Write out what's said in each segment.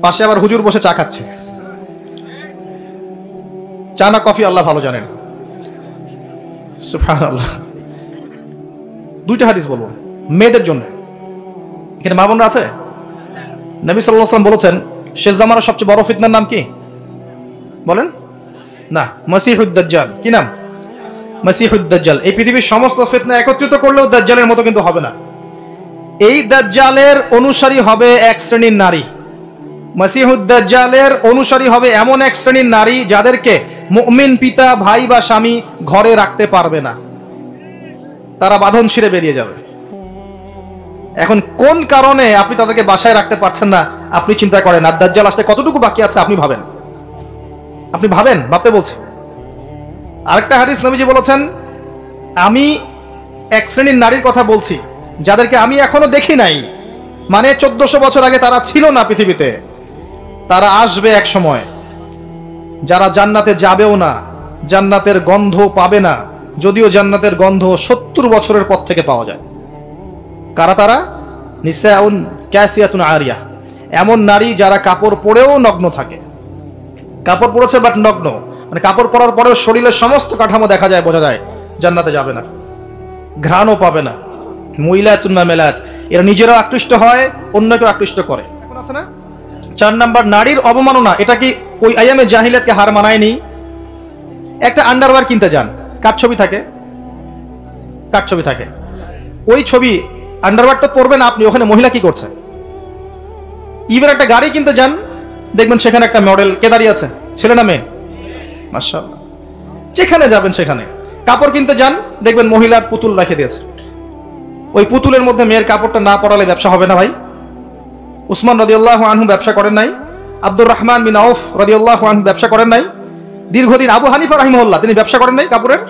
পাশে আবার হুজুর বসে চা খাচ্ছে। চা না কফি আল্লাহ ভালো জানেন। সুবহানাল্লাহ। দুইটা হাদিস বলবো মেয়েদের জন্য। এখানে মা বোনরা আছে? নবী সাল্লাল্লাহু আলাইহি ওয়াসাল্লাম বলেছেন শেষ জামানার সবচেয়ে বড় ফিতনার নাম কি বলেন? না, মাসিহুদ দাজ্জাল। কি নাম? মাসিহুদ দাজ্জাল। এই পৃথিবীর সমস্ত ফিতনা একত্রিত করলেও দাজ্জালের মতো কিন্তু হবে না। এই দাজ্জালের অনুসারী হবে এক শ্রেণীর নারী। মাসিহুদ দাজ্জালের অনুসারী হবে এমন এক শ্রেণীর নারী যাদেরকে মুমিন পিতা, ভাই বা স্বামী ঘরে রাখতে পারবে না, তারা বাঁধন ছিঁড়ে বেরিয়ে যাবে। এখন কোন কারণে আপনি তাদেরকে বাসায় রাখতে পারছেন না আপনি চিন্তা করেন। আর দাজ্জাল আসতে কতটুকু বাকি আছে আপনি ভাবেন। আপনি ভাবেন, ভাবতে বলছি। আরেকটা হাদিস নবীজি বলেছেন, আমি এক শ্রেণীর নারীর কথা বলছি যাদেরকে আমি এখনো দেখি নাই, মানে 1400 বছর আগে তারা ছিল না পৃথিবীতে, তারা আসবে এক সময়, যারা জান্নাতে যাবেও না, জান্নাতের গন্ধ পাবে না, যদিও জান্নাতের গন্ধ 70 বছরের পর থেকে পাওয়া যায়। কারা তারা? নিসাউন কাসিয়াতুন আরিয়া, এমন নারী যারা কাপড় পরেও নগ্ন থাকে। কাপড় পরেছে বাট নগ্ন, মানে কাপড় পরার পরেও শরীরের সমস্ত কাঠামো দেখা যায়, বোঝা যায় জান্নাতে যাবে না, ঘ্রাণও পাবে না। মুইলাতুন মামেলাত, এরা নিজেরাও আকৃষ্ট হয়, অন্যকেও আকৃষ্ট করে। এখন আছে না 4 নাম্বার নারীর অবমাননা। এটা কি ওই আইয়ামে জাহিলিয়াতকে হার মানায়নি? একটা আন্ডারওয়্যার কিনতে যান, কার ছবি থাকে? কার ছবি থাকে? ওই ছবি আন্ডারওয়্যারটা পরবেন আপনি, ওখানে মহিলা কি করছে? ইভেন একটা গাড়ি কিনতে যান, দেখবেন সেখানে একটা মডেল কে দাঁড়িয়ে আছে, ছেলে না মেয়ে? মাশাআল্লাহ। যেখানে যাবেন সেখানে। কাপড় কিনতে যান, দেখবেন মহিলার পুতুল রেখে দিয়েছে। ওই পুতুলের মধ্যে মেয়ের কাপড়টা না পরালে ব্যবসা হবে না ভাই। উসমান রাদিয়াল্লাহু আনহু ব্যবসা করেন নাই? আব্দুর রহমান বিন আউফ রাদিয়াল্লাহু আনহু ব্যবসা করেন নাই? দীর্ঘদিন আবু হানিফা রাহিমাহুল্লাহ তিনি ব্যবসা করেন নাই কাপড়ের?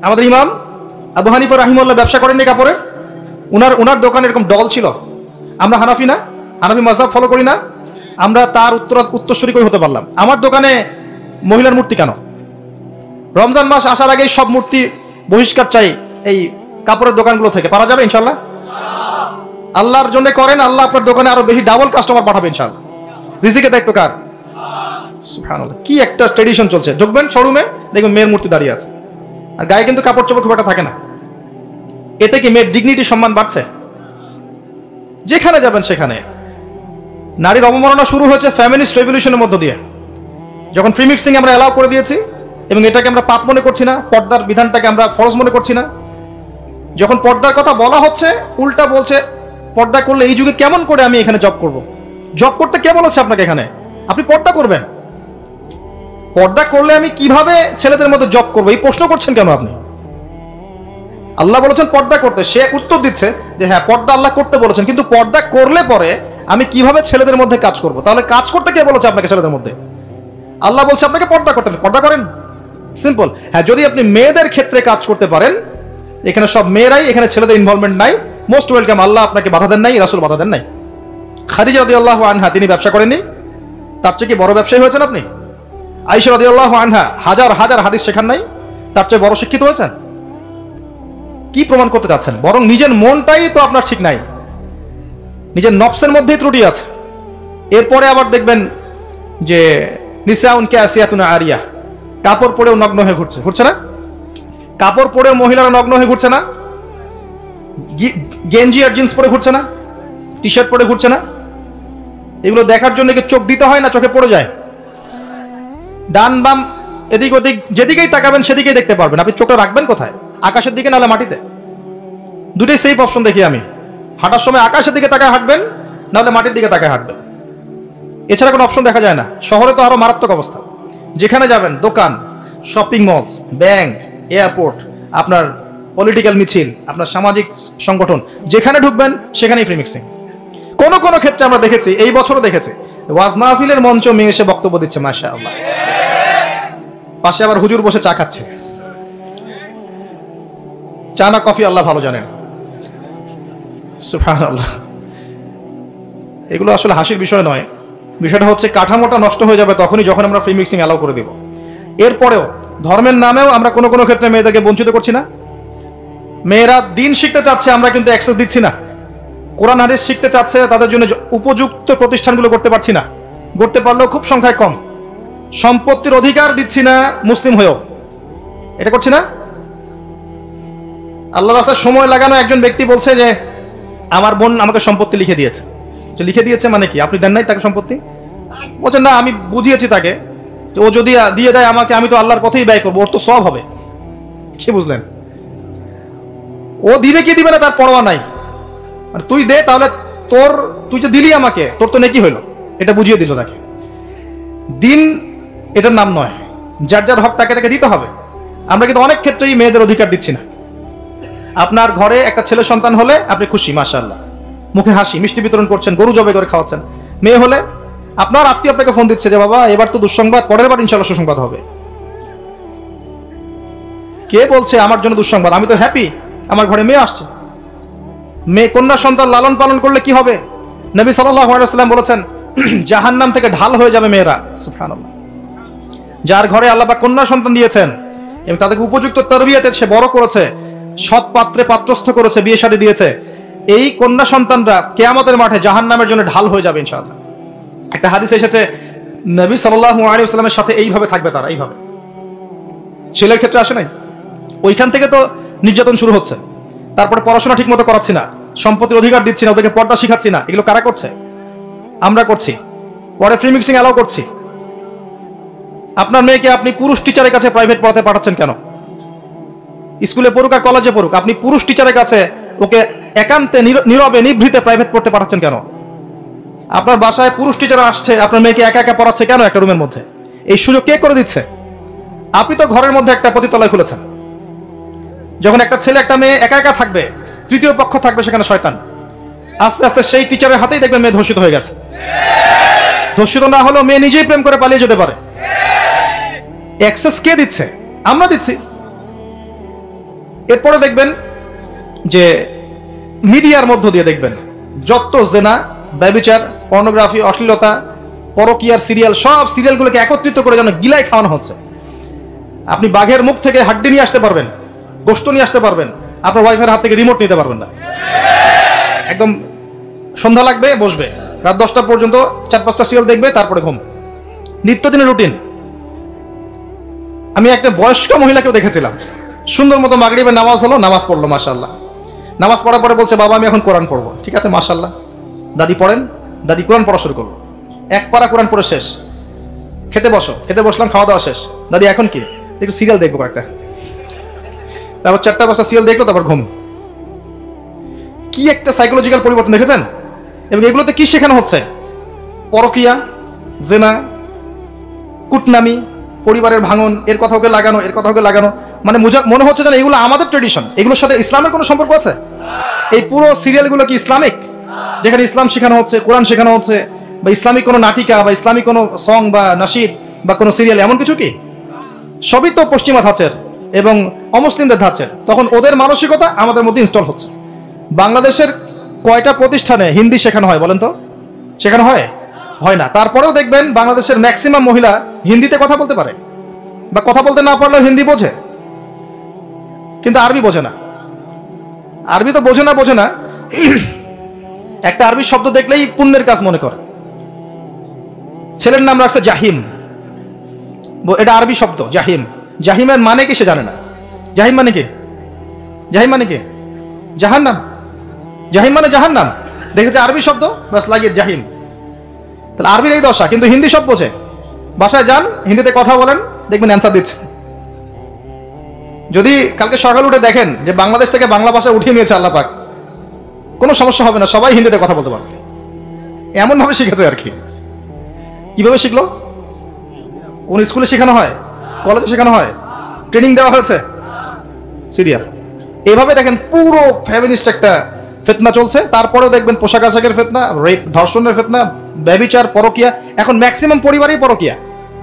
আমাদের ইমাম আবু হানিফা রাহিমাহুল্লাহ ব্যবসা করেন নাই কাপড়ের? উনার দোকানে এরকম ডল ছিল। আমরা হানাফি না, হানাফি মাযহাব ফলো করি না, আমরা তার উত্তরসূরি কই হতে পারলাম? আমার দোকানে মহিলার মূর্তি কেন? রমজান মাস আসার আগেই সব মূর্তি বহিষ্কার চাই এই কাপড়ের দোকানগুলো থেকে। পারা যাবে ইনশাআল্লাহ? আল্লাহর জন্য করেন, আল্লাহ আপনার দোকানে আরো বেশি ডাবল কাস্টমার পাঠাবে ইনশাআল্লাহ। রিজিকের দায়িত্ব কার? সুবহানাল্লাহ। কি একটা ট্রেডিশন চলছে, ঢুকবেন শোরুমে দেখবেন মেয়ের মূর্তি দাঁড়িয়ে আছে, আর গায়ে কিন্তু কাপড় চোপড় খুব একটা থাকে না। এতে কি মেয়ের ডিগনিটি, সম্মান বাড়ছে? যেখানে যাবেন সেখানে নারীর অবমাননা শুরু হয়েছে ফেমিনিস্ট রেভলিউশনের মধ্য দিয়ে। যখন ফ্রি মিক্সিং আমরা অ্যালাউ করে দিয়েছি এবং এটাকে আমরা পাপ মনে করছি না, পর্দার বিধানটাকে আমরা ফরজ মনে করছি না, যখন পর্দার কথা বলা হচ্ছে উল্টা বলছে পর্দা করলে এই যুগে কেমন করে আমি এখানে জব করব? জব করতে কে বলেছে আপনাকে এখানে? আপনি পর্দা করবেন। পর্দা করলে আমি কিভাবে ছেলেদের মধ্যে জব করবো এই প্রশ্ন করছেন কেন আপনি? আল্লাহ বলেছেন পর্দা করতে, সে উত্তর দিচ্ছে যে হ্যাঁ পর্দা আল্লাহ করতে বলেছেন, কিন্তু পর্দা করলে পরে আমি কিভাবে ছেলেদের মধ্যে কাজ করব? তাহলে কাজ করতে কে বলেছে আপনাকে ছেলেদের মধ্যে? আল্লাহ বলছে আপনাকে পর্দা করতে, পর্দা করেন। সিম্পল। হ্যাঁ, যদি আপনি মেয়েদের ক্ষেত্রে কাজ করতে পারেন, এখানে সব মেয়েরাই, এখানে ছেলেদের ইনভলভমেন্ট নাই, মোস্ট ওয়েলকাম। আল্লাহ আপনাকে বাধা দেন নাই, রাসূল বাধা দেন নাই। খাদিজা রাদিয়াল্লাহু আনহা তিনি ব্যবসা করেননি? তার চেয়ে কি বড় ব্যবসায়ী হয়েছেন আপনি? আয়েশা রাদিয়াল্লাহু আনহা হাজার হাজার হাদিস শেখান নাই? তার চেয়ে বড় শিক্ষিত হয়েছেন? কি প্রমাণ করতে চাচ্ছেন? বরং নিজের মনটাই তো আপনার ঠিক নাই, নিজের নফসের মধ্যেই ত্রুটি আছে। এরপরে আবার দেখবেন যে নিসাউন কাসিয়াতুন আরিয়া, কাপড় পরেও নগ্ন হয়ে ঘুরছে না? কাপড় পরে মহিলারা নগ্ন হয়ে ঘুরছে না? গেঞ্জি আর জিন্স পরে ঘুরছে না? টি শার্ট পরে ঘুরছে না? এগুলো দেখার জন্য কি চোখ দিতে হয় না চোখে পড়ে যায়? ডান বাম এদিক ওদিক যেদিকেই তাকাবেন সেদিকেই দেখতে পারবেন। আপনি চোখটা রাখবেন কোথায়? আকাশের দিকে নাহলে মাটিতে? দুটোই সেফ অপশন দেখি আমি। হাঁটার সময় আকাশের দিকে তাকায় হাঁটবেন, নাহলে মাটির দিকে তাকায় হাঁটবেন। এছাড়া কোনো অপশন দেখা যায় না। শহরে তো আরো মারাত্মক অবস্থা। যেখানে যাবেন, দোকান, শপিং মলস, ব্যাংক, এয়ারপোর্ট, আপনার পলিটিক্যাল মিছিল, আপনার সামাজিক সংগঠন, যেখানে ঢুকবেন সেখানেই ফ্রি মিক্সিং। কোন কোন ক্ষেত্রে আমরা দেখেছি, এই বছরও দেখেছি, ওয়াজ মাহফিলের মঞ্চ মেয়ে এসে বক্তব্য দিচ্ছে, মাশাআল্লাহ, পাশে আবার হুজুর বসে চা খাচ্ছে। চা না কফি আল্লাহ ভালো জানেন। সুবহানাল্লাহ। এগুলো আসলে হাসির বিষয় নয়। বিষয়টা হচ্ছে কাঠামোটা নষ্ট হয়ে যাবে তখনই যখন আমরা ফ্রি মিক্সিং অ্যালাউ করে দিব। এরপরেও ধর্মের নামেও আমরা কোনো কোনো ক্ষেত্রে মেয়েদেরকে বঞ্চিত করছি না। মেয়েরা দিন শিখতে চাচ্ছে, আমরা কিন্তু অ্যাক্সেস দিচ্ছি না। কোরআন হাদিস শিখতে চাচ্ছে, তাদের জন্য উপযুক্ত প্রতিষ্ঠানগুলো করতে পারছি না, করতে পারলেও খুব সংখ্যায় কম। সম্পত্তির অধিকার দিচ্ছি না মুসলিম হয়েও, এটা করছি না। আল্লাহর রাস্তায় সময় লাগানো একজন ব্যক্তি বলছে যে আমার বোন আমাকে সম্পত্তি লিখে দিয়েছে। লিখে দিয়েছে মানে কি? আপনি দেন নাই তাকে সম্পত্তি? বলছেন না, আমি বুঝিয়েছি তাকে যে ও যদি দিয়ে দেয় আমাকে, আমি তো আল্লাহর পথেই ব্যয় করবো, ওর তো সব হবে। কি বুঝলেন? ও দিবে কি দিবে না তার পরোয়া নাই, মানে তুই দে, তাহলে তুই যে দিলি আমাকে, তোর তো নেকি হইলো, এটা বুঝিয়ে দিল তাকে। দিন এটার নাম নয়, যার যার হক তাকে তাকে দিতে হবে। আমরা কিন্তু অনেক ক্ষেত্রেই মেয়েদের অধিকার দিচ্ছি না। আপনার ঘরে একটা ছেলে সন্তান হলে আপনি খুশি, মাশাআল্লাহ, মুখে হাসি, মিষ্টি বিতরণ করছেন, গরু জবাই করে খাওয়াচ্ছেন। মেয়ে হলে আপনার আত্মীয় আপনাকে ফোন দিচ্ছে যে বাবা এবার তো দুঃসংবাদ, পরের বার ইনশাআল্লাহ সুসংবাদ হবে। কে বলছে আমার জন্য দুঃসংবাদ? আমি তো হ্যাপি, আমার ঘরে মেয়ে আসছে। মেয়ে কন্যা সন্তান লালন পালন করলে কি হবে? নবী সাল্লাল্লাহু আলাইহি ওয়াসাল্লাম বলেছেন জাহান্নাম থেকে ঢাল হয়ে যাবে মেয়েরা। সুবহানাল্লাহ। যার ঘরে আল্লাহ পাক কন্যা সন্তান দিয়েছেন এবং তাদেরকে উপযুক্ত তরবিয়াতে সে বড় করেছে, সৎ পাত্রে পাত্রস্থ করেছে, বিয়ে শাদী দিয়েছে, এই কন্যা সন্তানরা কিয়ামতের মাঠে জাহান্নামের জন্য ঢাল হয়ে যাবে ইনশাআল্লাহ। একটা হাদিস এসেছে নবী সাল্লাল্লাহু আলাইহি ওয়াসাল্লামের সাথে এইভাবে থাকবে তারা, এইভাবে। ছেলের ক্ষেত্রে আসে নাই? ওইখান থেকে তো নির্যাতন শুরু হচ্ছে। তারপরে পড়াশোনা ঠিক মতো করাচ্ছি না, সম্পত্তির অধিকার দিচ্ছি না, ওদেরকে পর্দা শিখাচ্ছি না। এগুলো কারা করছে? আমরা করছি। পরে ফ্রি মিক্সিং অ্যালাউ করছি। আপনার মেয়েকে আপনি পুরুষ টিচারের কাছে প্রাইভেট পড়াতে পাঠাচ্ছেন কেন? স্কুলে পড়ুক আর কলেজে পড়ুক, আপনি পুরুষ টিচারের কাছে ওকে একান্তে নীরবে নিভৃতে প্রাইভেট পড়তে পাঠাচ্ছেন কেন? আপনার বাসায় পুরুষ টিচার আসছে, আপনার মেয়েকে একা একা পড়াচ্ছে কেন একটা রুমের মধ্যে? এই সুযোগ কে করে দিচ্ছে? আপনি তো ঘরের মধ্যে একটা পতিতালয় খুলেছেন। যখন একটা ছেলে একটা মেয়ে একা একা থাকবে, তৃতীয় পক্ষ থাকবে সেখানে শয়তান। আস্তে আস্তে সেই টিচারের হাতেই দেখবেন মেয়ে ধর্ষিত হয়ে গেছে। ধর্ষিত না হলেও মেয়ে নিজেই প্রেম করে পালিয়ে যেতে পারে। অ্যাক্সেস কে দিচ্ছে? আমরা দিচ্ছি। এরপরে দেখবেন যে মিডিয়ার মধ্য দিয়ে দেখবেন যত জেনা, ব্যভিচার, পর্নোগ্রাফি, অশ্লীলতা, পরকীয়ার সিরিয়াল, সব সিরিয়ালগুলোকে একত্রিত করে যেন গিলাই খাওয়ানো হচ্ছে। আপনি বাঘের মুখ থেকে হাড্ডি নিয়ে আসতে পারবেন, গোশত নিয়ে আসতে পারবেন, আপনার ওয়াইফের হাত থেকে রিমোট নিতে পারবেন না। একদম সন্ধ্যা লাগবে, বসবে, রাত 10টা পর্যন্ত 4-5টা সিরিয়াল দেখবে, তারপরে ঘুম। নিত্যদিনের রুটিন। আমি একটা বয়স্ক মহিলাকেও দেখেছিলাম, সুন্দর মতো মাগরিবের নামাজ হলো, নামাজ পড়লো, মাশাআল্লাহ। নামাজ পড়ার পরে বলছে বাবা আমি এখন কোরআন পড়বো। ঠিক আছে, মাশাআল্লাহ, দাদি পড়েন। দাদি কোরআন পড়া শুরু করলো, এক পারা কোরআন পড়ে শেষ। খেতে বসো, খেতে বসলাম, খাওয়া দাওয়া শেষ। দাদি এখন কি? একটু সিরিয়াল দেখবো কয়েকটা। তারপর 4টা-5টা সিরিয়াল দেখলো, তারপর ঘুম। কি একটা সাইকোলজিক্যাল পরিবর্তন দেখেছেন? এবং এগুলোতে কি শেখানো হচ্ছে? পরকিয়া, জেনা, কুটনামি, পরিবারের ভাঙন, এর কথা ওকে লাগানো, এর কথা ওকে লাগানো। মানে মনে হচ্ছে যেন এগুলো আমাদের ট্রেডিশন, এগুলোর সাথে ইসলামের কোনো সম্পর্ক আছে? এই পুরো সিরিয়ালগুলো কি ইসলামিক? যেখানে ইসলাম শেখানো হচ্ছে, কোরআন শেখানো হচ্ছে, বা ইসলামিক কোনো নাটিকা বা ইসলামিক কোনো সং বা নাশিদ বা কোনো সিরিয়াল, এমন কিছু কি? সবই তো পশ্চিমা ধাঁচের এবং অমুসলিমদের ধাঁচের। তখন ওদের মানসিকতা আমাদের মধ্যে ইনস্টল হচ্ছে। বাংলাদেশের কয়টা প্রতিষ্ঠানে হিন্দি শেখানো হয় বলেন তো? শেখানো হয়? হয় না। তারপরেও দেখবেন বাংলাদেশের ম্যাক্সিমাম মহিলা হিন্দিতে কথা বলতে পারে, বা কথা বলতে না পারলেও হিন্দি বোঝে, কিন্তু আরবি বোঝে না। আরবি তো বোঝে না, একটা আরবি শব্দ দেখলেই পুণ্যের কাজ মনে করে। ছেলের নাম রাখছে জাহিম, এটা আরবি শব্দ জাহিম। জাহিমের মানে কি সে জানে না। জাহিম মানে কি? জাহিম মানে কি? জাহান্নাম। জাহিম মানে জাহান্নাম। দেখেছে আরবি শব্দ, বাস লাগিয়ে জাহিম। তাহলে আরবির এই দশা, কিন্তু হিন্দি সব বোঝে। বাসায় যান, হিন্দিতে কথা বলেন, দেখবেন অ্যান্সার দিচ্ছে। যদি কালকে সকাল উঠে দেখেন যে বাংলাদেশ থেকে বাংলা ভাষা উঠিয়ে নিয়েছে আল্লাহ পাক, কোনো সমস্যা হবে না, সবাই হিন্দিতে কথা বলতে পারবে। এমন ভাবে শিখেছে আর কি। কিভাবে শিখলো? কোন স্কুলে শেখানো হয়? কলেজে শেখানো হয়? ট্রেনিং দেওয়া হয়েছে? সিরিয়াল। এভাবে দেখেন পুরো ফেমিনিস্ট একটা ফিতনা চলছে। তারপরেও দেখবেন পোশাক আশাকের ফিতনা, রেপ, ধর্ষণের ফিতনা, ব্যভিচার, পরকিয়া। এখন ম্যাক্সিমাম পরিবারেই পরকিয়া।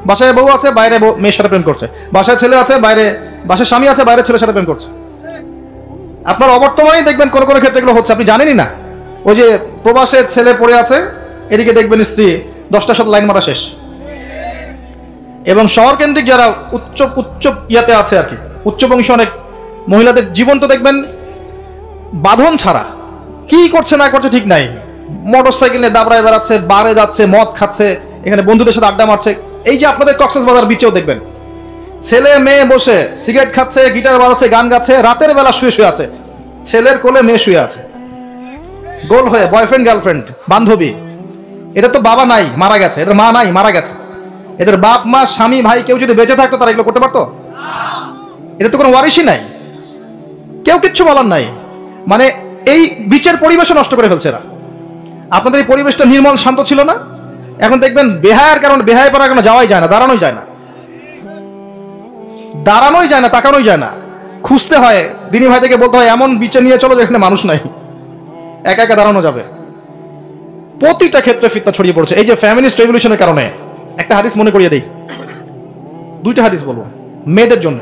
বাসায় বউ আছে, বাইরে মেয়ের সাথে প্রেম করছে। বাসায় ছেলে আছে, বাসায় স্বামী আছে, বাইরে ছেলের সাথে প্রেম করছে। আপনার অবর্তমানেই দেখবেন কোন কোন ক্ষেত্রে এগুলো হচ্ছে, আপনি জানেনই না। ওই যে প্রবাসের ছেলে পড়ে আছে, এদিকে দেখবেন স্ত্রী 10টার সাথে লাইন মারা শেষ। এবং শহর কেন্দ্রিক যারা উচ্চ ইয়াতে আছে আর কি, উচ্চ বংশী অনেক মহিলাদের জীবন তো দেখবেন বাঁধন ছাড়া, কি করছে না করছে ঠিক নাই, মোটরসাইকেল নিয়ে দাবড়ায় বেড়াচ্ছে, বারে যাচ্ছে, মদ খাচ্ছে, এখানে বন্ধুদের সাথে আড্ডা মারছে। এই যে আপনাদের কক্সবাজার বিচেও দেখবেন ছেলে মেয়ে বসে সিগারেট খাচ্ছে, গিটার বাজাচ্ছে, গান গাচ্ছে, রাতের বেলা শুয়ে শুয়ে আছে, ছেলের কোলে মেয়ে শুয়ে আছে গোল হয়ে, বয়ফ্রেন্ড গার্লফ্রেন্ড বান্ধবী। এটা তো বাবা নাই, মারা গেছে, এদের মা নাই, মারা গেছে। এদের বাপ মা স্বামী ভাই কেউ যদি বেঁচে থাকতো তারা এগুলো করতে পারতো? এদের তো কোনো ওয়ারিশই নাই, কেউ কিচ্ছু বলার নাই। মানে এই বিচের পরিবেশও নষ্ট করে ফেলছে এরা। আপনাদের এই পরিবেশটা নির্মল শান্ত ছিল না? এখন দেখবেন বেহায়ার কারণে, বেহায় পড়ার কারণে যাওয়াই যায় না, দাঁড়ানোই যায় না, দাঁড়ানোই যায় না, তাকানোই যায় না, খুঁজতে হয়। দিনী ভাই থেকে বলতে হয় এমন বিচে নিয়ে চলো যেখানে মানুষ নাই, একা একা দাঁড়ানো যাবে। প্রতিটা ক্ষেত্রে ফিতনা ছড়িয়ে পড়ছে এই যে ফ্যামিলিস্ট রেভলিউশনের কারণে। একটা হাদিস মনে করিয়ে দেই, দুইটা হাদিস বলবো মেয়েদের জন্য।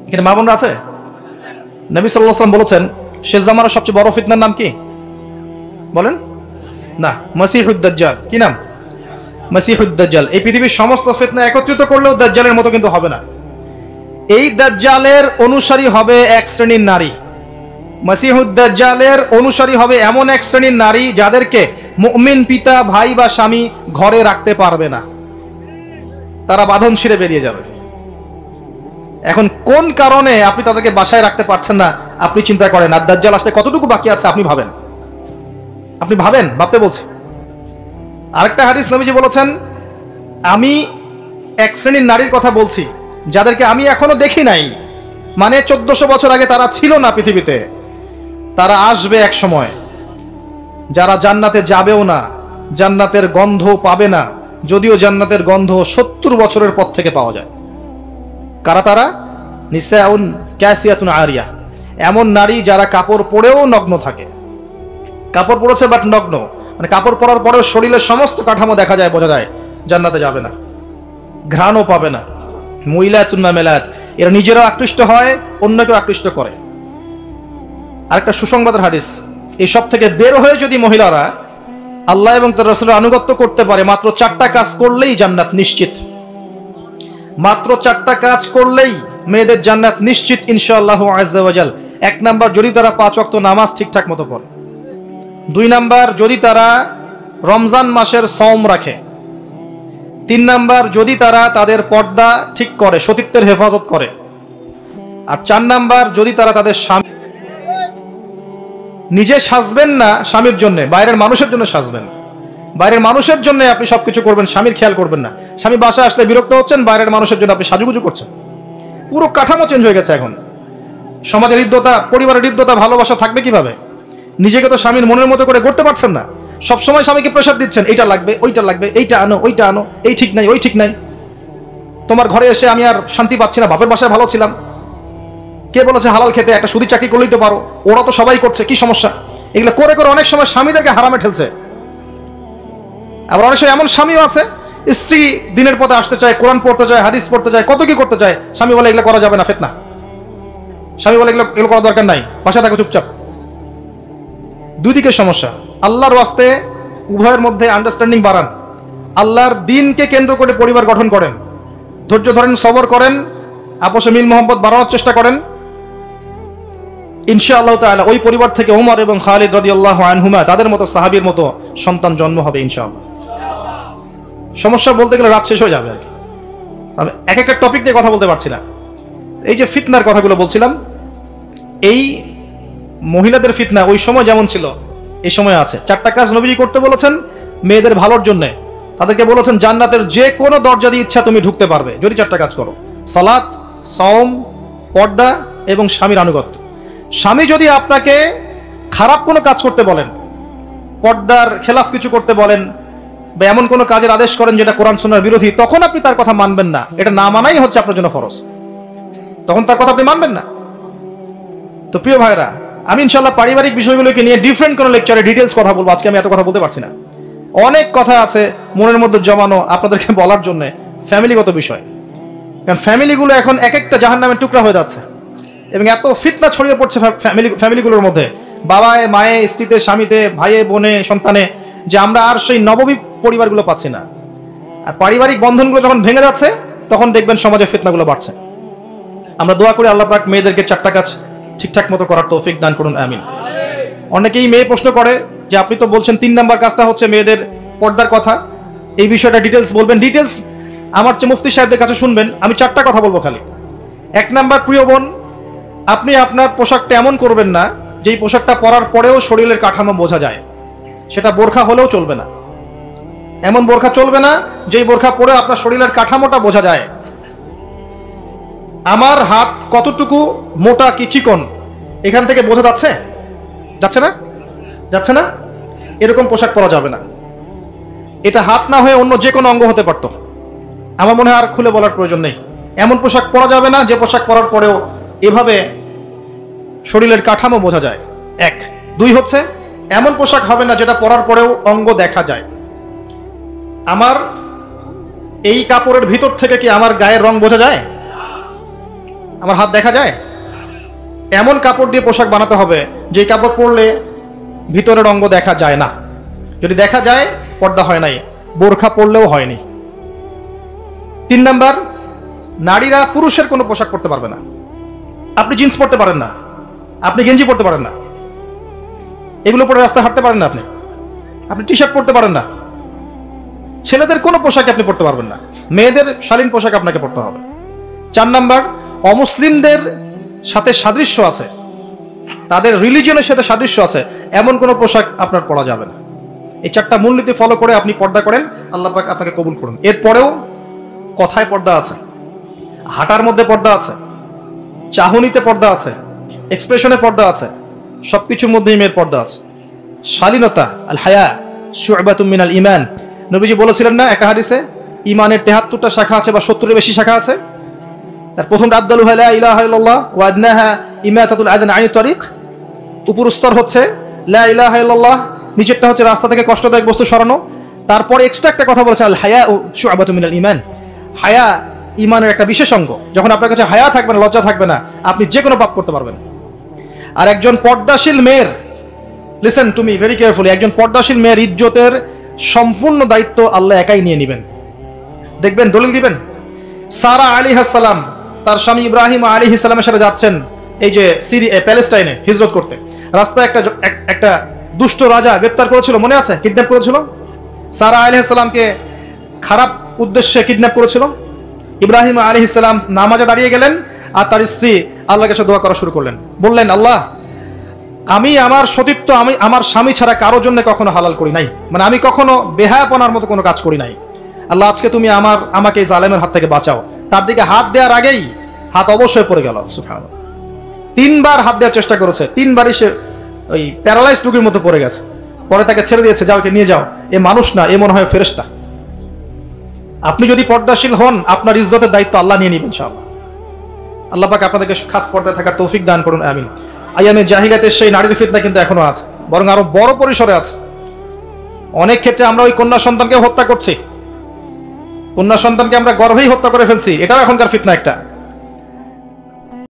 এখানে মা বোনরা আছে? নবী সাল্লাল্লাহু আলাইহি ওয়াসাল্লাম বলেছেন শেষ জামানার সবচেয়ে বড় ফিতনার নাম কি বলেন? না, মাসিহুদ দাজ্জাল। কি নাম? মাসিহুদ দাজ্জাল। এই পৃথিবীর সমস্ত ফিতনা একত্রিত করলেও দাজ্জালের মতো কিন্তু হবে না। এই দাজ্জালের অনুসারী হবে এক শ্রেণীর নারী। মাসিহুদ দাজ্জালের অনুসারী হবে এমন এক শ্রেণীর নারী যাদেরকে মুমিন পিতা, ভাই বা স্বামী ঘরে রাখতে পারবে না, তারা বাঁধন ছিঁড়ে বেরিয়ে যাবে। এখন কোন কারণে আপনি তাদেরকে বাসায় রাখতে পারছেন না আপনি চিন্তা করেন, আর দাজ্জাল আসতে কতটুকু বাকি আছে আপনি ভাবেন। আপনি ভাবেন, ভাবতে বলছি। আরেকটা হাদিস নবীজি বলেছেন, আমি এক শ্রেণীর নারীর কথা বলছি যাদেরকে আমি এখনো দেখি নাই, মানে 1400 বছর আগে তারা ছিল না পৃথিবীতে, তারা আসবে এক সময়, যারা জান্নাতে যাবেও না, জান্নাতের গন্ধ পাবে না, যদিও জান্নাতের গন্ধ 70 বছরের পর থেকে পাওয়া যায়। কারা তারা? নিসাউন কাসিয়াতুন আরিয়া, এমন নারী যারা কাপড় পরেও নগ্ন থাকে। কাপড় পরেছে বাট নগ্ন, মানে কাপড় পরার পরেও শরীরের সমস্ত কাঠামো দেখা যায়, বোঝা যায় জান্নাতে যাবে না, ঘ্রাণও পাবে না। মুইলাতুন মামেলাত, এরা নিজেরাও আকৃষ্ট হয়, অন্যকেও আকৃষ্ট করে। আরেকটা সুসংবাদের হাদিস, এই সব থেকে বের হয়ে যদি মহিলারা আল্লাহ এবং তার রাসূলের আনুগত্য করতে পারে, মাত্র 4টা কাজ করলেই জান্নাত নিশ্চিত। মাত্র 4টা কাজ করলেই মেয়েদের জান্নাত নিশ্চিত ইনশাআল্লাহ আযজা ওয়া জাল। 1 নাম্বার, যদি তারা 5 ওয়াক্ত নামাজ ঠিকঠাক মতো পড়ে। 2 নাম্বার, যদি তারা রমজান মাসের সওম রাখে। 3 নাম্বার, যদি তারা তাদের পর্দা ঠিক করে, সতীত্বের হেফাজত করে। আর 4 নাম্বার, যদি তারা তাদের স্বামী, নিজে সাজবেন না স্বামীর জন্য, বাইরের মানুষের জন্য সাজবেন। বাইরের মানুষের জন্য আপনি সবকিছু করবেন, স্বামীর খেয়াল করবেন না। স্বামী বাসায় আসলে বিরক্ত হচ্ছেন, বাইরের মানুষের জন্য আপনি সাজুগুজু করছেন। পুরো কাঠামো চেঞ্জ হয়ে গেছে এখন। সমাজের হৃদ্যতা, পরিবারের হৃদ্যতা, ভালোবাসা থাকবে কিভাবে? নিজেকে তো স্বামীর মনের মতো করে গড়তে পারছেন না। সবসময় স্বামীকে প্রেশার দিচ্ছেন, এইটা লাগবে, ওইটা লাগবে, এইটা আনো, ওইটা আনো, এই ঠিক নাই, ওই ঠিক নাই। তোমার ঘরে এসে আমি আর শান্তি পাচ্ছি না, বাপের বাসায় ভালো ছিলাম। কে বলেছে হালাল খেতে? একটা সুদি চাকরি করলেই তো পারো, ওরা তো সবাই করছে, কি সমস্যা? এগুলো করে করে অনেক সময় স্বামীদেরকে হারামে ঠেলছে। আবার অনেক সময় এমন স্বামীও আছে, স্ত্রী দিনের পথে আসতে চায়, কোরআন পড়তে চায়, হাদিস পড়তে চায়, কত কি করতে চায়, স্বামী বলে এগুলো করা যাবে না, ফিতনা। স্বামী বলে এগুলো করা দরকার নাই, বাসায় থাকো চুপচাপ। দুই দিকের সমস্যা। আল্লাহর ওয়াস্তে উভয়ের মধ্যে আন্ডারস্ট্যান্ডিং বাড়ান, আল্লাহর দ্বীনকে কেন্দ্র করে পরিবার গঠন করেন, ধৈর্য ধরেন, সবর করেন, আপসে মিল মোহাম্মত বাড়ানোর চেষ্টা করেন। ইনশাআল্লাহ তাআলা ওই পরিবার থেকে ওমর এবং খালিদ রাদিয়াল্লাহু আনহুমা, তাদের মতো সাহাবীর মতো সন্তান জন্ম হবে ইনশাআল্লাহ। সমস্যা বলতে গেলে রাত শেষ হয়ে যাবে আর কি, আমি এক একটা টপিক নিয়ে কথা বলতে পারছি না। এই যে ফিতনার কথাগুলো বলছিলাম, এই মহিলাদের ফিতনা ওই সময় যেমন ছিল এই সময় আছে। 4টা কাজ নবীজি করতে বলেছেন মেয়েদের ভালোর জন্য। তাদেরকে বলেছেন জান্নাতের যে কোনো দরজা দিয়ে ইচ্ছা তুমি ঢুকতে পারবে যদি 4টা কাজ করো: সালাত, সওম, পর্দা এবং স্বামীর আনুগত্য। স্বামী যদি আপনাকে খারাপ কোনো কাজ করতে বলেন, পর্দার খেলাফ কিছু করতে বলেন, বা এমন কোনো কাজের আদেশ করেন যেটা কোরআন সুন্নাহর বিরোধী, তখন আপনি তার কথা মানবেন না। এটা না মানাই হচ্ছে আপনার জন্য ফরজ, তখন তার কথা আপনি মানবেন না। তো প্রিয় ভাইরা, আমি ইনশাআল্লাহ পারিবারিক বিষয়গুলোকে নিয়ে ডিফারেন্ট কোনো লেকচারে ডিটেলস কথা বলবো। আজকে আমি এত কথা বলতে পারছি না, অনেক কথা আছে মনের মধ্যে জমানো আপনাদেরকে বলার জন্য, ফ্যামিলিগত বিষয়। কারণ ফ্যামিলিগুলো এখন এক একটা জাহান্নামের টুকরা হয়ে যাচ্ছে, এবং এত ফিতনা ছড়িয়ে পড়ছে ফ্যামিলিগুলোর মধ্যে, বাবায়, মায়ে, স্ত্রীতে, স্বামীতে, ভাইয়ে, বোনে, সন্তানে, যে আমরা আর সেই নববী পরিবারগুলো পাচ্ছি না। আর পারিবারিক বন্ধনগুলো যখন ভেঙে যাচ্ছে তখন দেখবেন সমাজে ফিতনাগুলো বাড়ছে। আমরা দোয়া করি আল্লাহ পাক মেয়েদেরকে 4টা কাজ ঠিকঠাক মতো করার তৌফিক দান করুন, আমিন। অনেকেই মেয়ে প্রশ্ন করে যে আপনি তো বলছেন 3 নাম্বার কাজটা হচ্ছে মেয়েদের পর্দার কথা, এই বিষয়টা ডিটেলস বলবেন। ডিটেলস আমার চেয়ে মুফতি সাহেবদের কাছে শুনবেন, আমি 4টা কথা বলবো খালি। 1 নাম্বার, প্রিয় বোন, আপনি আপনার পোশাকটা এমন করবেন না যেই পোশাকটা পরার পরেও শরীরের কাঠামো বোঝা যায়। সেটা বোরখা হলেও চলবে না, এমন বোরখা চলবে না যেই বোরখা পরে আপনার শরীরের কাঠামোটা বোঝা যায়। আমার হাত কতটুকু মোটা কি চিকন এখান থেকে বোঝা যাচ্ছে? যাচ্ছে না? যাচ্ছে না? এরকম পোশাক পরা যাবে না। এটা হাত না হয়ে অন্য যে কোনো অঙ্গ হতে পারতো, আমার মনে হয় আর খুলে বলার প্রয়োজন নেই। এমন পোশাক পরা যাবে না যে পোশাক পরার পরেও এভাবে শরীরের কাঠামো বোঝা যায়। 1। 2 হচ্ছে এমন পোশাক হবে না যেটা পরার পরেও অঙ্গ দেখা যায়। আমার এই কাপড়ের ভিতর থেকে কি আমার গায়ের রং বোঝা যায়? আমার হাত দেখা যায়? এমন কাপড় দিয়ে পোশাক বানাতে হবে যে কাপড় পরলে ভিতরের অঙ্গ দেখা যায় না। যদি দেখা যায় পর্দা হয় নাই, বোরখা পরলেও হয়নি। 3 নাম্বার, নারীরা পুরুষের কোনো পোশাক পরতে পারবে না। আপনি জিন্স পরতে পারেন না, আপনি গেঞ্জি পরতে পারেন না, এগুলো পরে রাস্তায় হাঁটতে পারেন না, আপনি টি শার্ট পরতে পারেন না। ছেলেদের কোনো পোশাক আপনি পরতে পারবেন না, মেয়েদের শালীন পোশাক আপনাকে পরতে হবে। 4 নাম্বার, অমুসলিমদের সাথে সাদৃশ্য আছে, তাদের রিলিজিয়নের সাথে সাদৃশ্য আছে এমন কোনো পোশাক আপনার পরা যাবে না। এই 4টা মূলনীতি ফলো করে আপনি পর্দা করেন, আল্লাহ পাক আপনাকে কবুল করুন। এরপরেও কথায় পর্দা আছে, হাঁটার মধ্যে পর্দা আছে, চাহনিতে পর্দা আছে, এক্সপ্রেশনে পর্দা আছে, সবকিছুর মধ্যেই মেয়ের পর্দা আছে। শালীনতা, আল হায়া শু'বাতুম মিনাল ঈমান, নবীজি বলেছিলেন না একটা হাদিসে, ঈমানের 73টা শাখা আছে বা 70-এর বেশি শাখা আছে। তার প্রথমটা আফদালুহা লা ইলাহা ইল্লাল্লাহ ওয়া আদনাহা ইমাতাতুল আযান আনিত তারিক, উপর স্তর হচ্ছে লা ইলাহা ইল্লাল্লাহ, নিচেরটা হচ্ছে রাস্তা থেকে কষ্টদায়ক বস্তু সরানো। তারপরে এক্সট্রা একটা কথা বলেছে আল হায়া শু'বাতুম মিনাল ঈমান, হায়া ঈমানের একটা বিশেষ অঙ্গ। যখন আপনার কাছে হায়া থাকবে না, লজ্জা থাকবে না, আপনি যে কোনো পাপ করতে পারবেন। আর একজন পর্দাশীল মেয়ের, listen to me very carefully, একজন পর্দাশীল মেয়ের ইজ্জতের সম্পূর্ণ দায়িত্ব আল্লাহ একাই নিয়ে নেবেন। দেখবেন, দলিল দিবেন, সারা আলাইহিস সালাম তার স্বামী ইব্রাহিম আলাইহিস সালামের সাথে যাচ্ছেন এই যে প্যালেস্টাইনে হিজরত করতে। রাস্তায় একটা দুষ্ট রাজা গ্রেফতার করেছিল, মনে আছে? কিডন্যাপ করেছিল। সারা আলাইহিস সালামকে খারাপ উদ্দেশ্যে কিডন্যাপ করেছিল। ইব্রাহিম আলাইহিস সালাম নামাজে দাঁড়িয়ে গেলেন আর তার স্ত্রী আল্লাহর কাছে দোয়া করা শুরু করলেন। বললেন, আল্লাহ, আমি আমার সতীত্ব আমি আমার স্বামী ছাড়া কারোর জন্য কখনো হালাল করি নাই, মানে আমি কখনো বেহায়াপনার মতো কোনো কাজ করি নাই। আল্লাহ, আজকে তুমি আমাকে এই জালেমের হাত থেকে বাঁচাও। তার দিকে হাত দেওয়ার আগেই হাত অবশ্যই পড়ে গেল। সুবহানাল্লাহ। 3 বার হাত দেওয়ার চেষ্টা করেছে, 3 বারই সে ওই প্যারালাইজড রোগীর মতো পড়ে গেছে। পরে তাকে ছেড়ে দিয়েছে, যাও একে নিয়ে যাও, এ মানুষ না, এ মনে হয় ফেরেশতা। আপনি যদি পর্দাশীল হন, আপনার ইজ্জতের দায়িত্ব আল্লাহ নিয়ে নেবেন ইনশাআল্লাহ। আল্লাহ পাক আপনাদেরকে খাস পর্দায় থাকার তৌফিক দান করুন, আমিন। আইয়ামে জাহিলিয়াতের সেই নারীর ফিতনা কিন্তু এখনো আছে, বরং আরো বড় পরিসরে আছে। অনেক ক্ষেত্রে আমরা ওই কন্যা সন্তানকে হত্যা করছি, কন্যা সন্তানকে আমরা গর্ভেই হত্যা করে ফেলছি, এটাও এখনকার ফিতনা একটা।